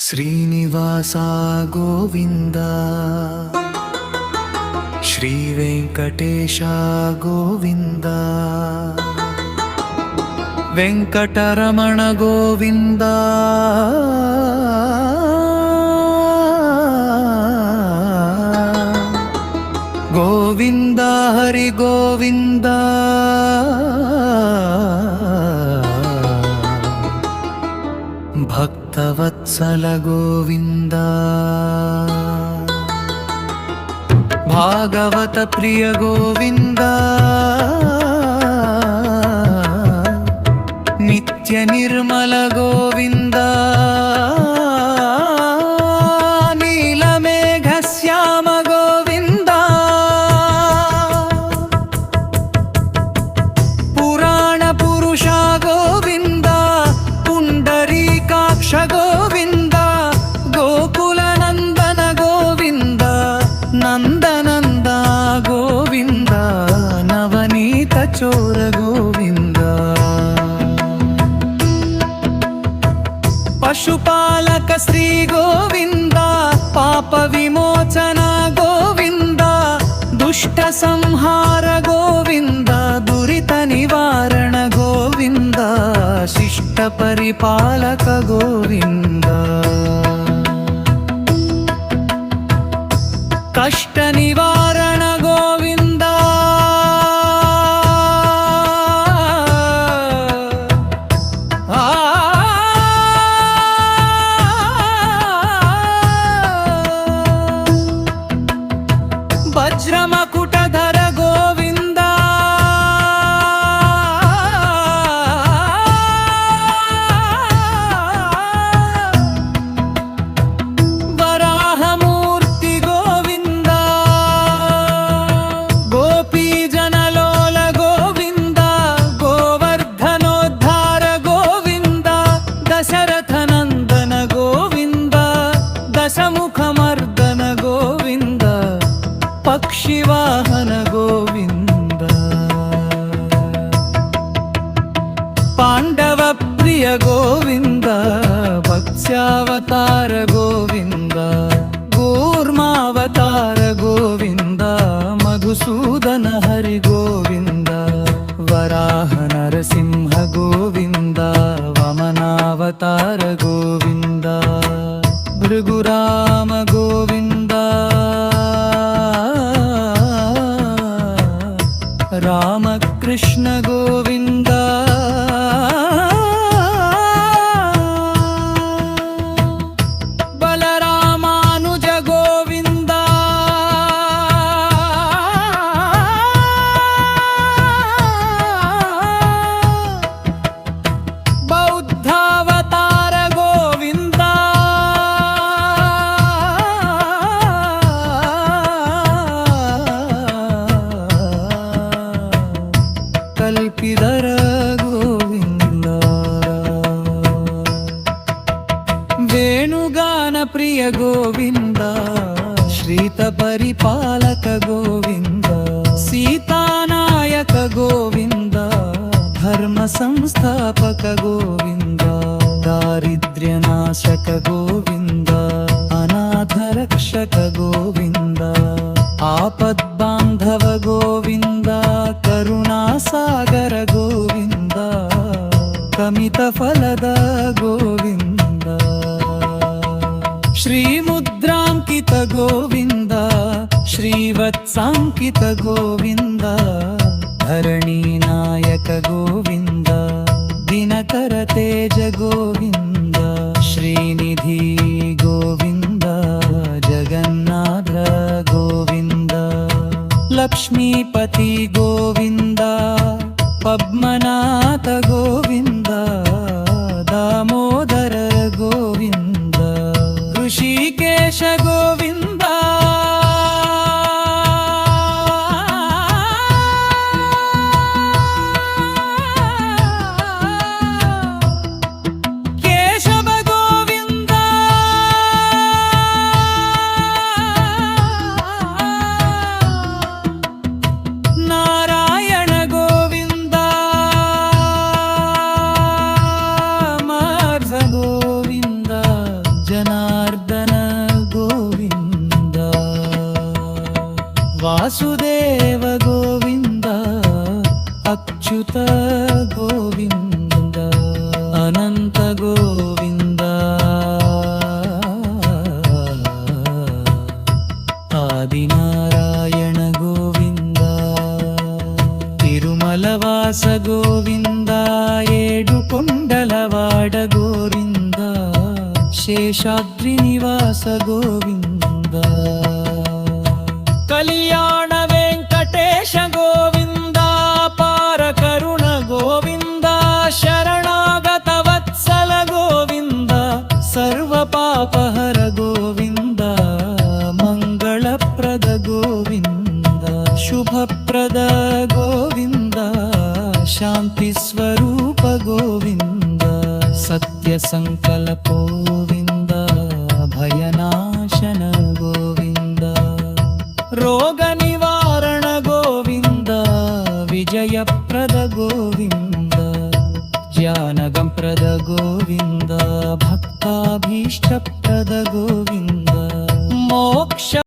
శ్రీనివాస గోవింద శ్రీ వెంకటేశ గోవింద వెంకటరమణ గోవింద గోవింద హరి గోవింద భక్తవత్సల గోవింద భాగవత ప్రియ గోవింద నిత్య నిర్మల గోవింద నీలమేఘ శ్యామ గోవింద పురాణ పురుష గోవింద పుండరీకాక్ష గోవింద గోకుల నందన గోవింద నందనంద గోవింద నవనీత చోర గోవింద పశుపాలక శ్రీ గోవింద పాప విమోచన గోవింద దుష్ట సంహార గోవింద దురిత నివారణ గోవింద శిష్ట పరిపాలక గోవింద కష్ట నివారణ గోవింద వజ్రమకుటధర గోవింద వరాహమూర్తి గోవింద గోపీజనలోల గోవింద గోవర్ధనోద్ధార గోవింద దశరథనందన గోవింద దశముఖమర్దన గోవింద పక్షివాహన గోవింద పాండవ ప్రియ గోవింద భక్ష్యావతార గోవింద కూర్మావతార గోవింద మధుసూదన హరి గోవింద వరాహ నరసింహ గోవింద వమనావతార గోవింద భృగురామ గోవింద రామకృష్ణ గోవింద బలరామానుజ గోవింద బౌద్ధావతార గోవింద కల్పిధర గోవింద వేణుగాన ప్రియ గోవింద శ్రీత పరిపాలక గోవింద సీతానాయక గోవింద ధర్మ సంస్థాపక గోవింద దారిద్ర్యనాశక గోవింద అనాథరక్షక గోవింద ఆపద్బాంధవ గోవింద కరుణాసాగర గోవింద కమిత ఫలద గోవింద శ్రీముద్రాంకిత గోవింద శ్రీవత్సాంకిత గోవింద ధరణీనాయక గోవింద దినకర తేజ గోవింద శ్రీనిధి గోవింద జగన్నాథ గోవింద లక్ష్మీపతి గోవింద పద్మనాథ గోవింద దామోదర గోవింద ఋషికేశ గోవింద కేశవ గోవింద నారాయణ గోవింద ಜನಾರ್ದನ ಗೋವಿಂದ ವಾಸುದೇವ ಗೋವಿಂದ ಅಚ್ಯುತ ಗೋವಿಂದ ಅನಂತ ಗೋವಿಂದ ಆದಿನಾರಾಯಣ ಗೋವಿಂದ ತಿರುಮಲವಾಸ ಗೋವಿಂದ ಏಡುಕೊಂಡಲವಾಡ ಗೋವಿಂದ ಶೇಷಾದ್ರಿ ನಿವಾಸ ಗೋವಿಂದ ಕಲ್ಯಾಣ ವೆಂಕಟೇಶ ಗೋವಿಂದ ಪಾರ ಕರುಣ ಗೋವಿಂದ ಶರಣಾಗತ ವತ್ಸಲ ಗೋವಿಂದ ಸರ್ವ ಪಾಪಹರ ಗೋವಿಂದ ಮಂಗಳಪ್ರದ ಗೋವಿಂದ ಶುಭಪ್ರದ ಗೋವಿಂದ ಶಾಂತಿ ಸ್ವರೂಪ ಗೋವಿಂದ ಸತ್ಯ ಸಂಕಲ್ಪ ಗೋವಿಂದ ಭಯನಾಶನ ಗೋವಿಂದ ರೋಗ ನಿವಾರಣ ಗೋವಿಂದ ವಿಜಯಪ್ರದ ಗೋವಿಂದ ಜ್ಞಾನಗಂಪ್ರದ ಗೋವಿಂದ ಭಕ್ತಾಭೀಷ್ಟಪ್ರದ ಗೋವಿಂದ ಮೋಕ್ಷ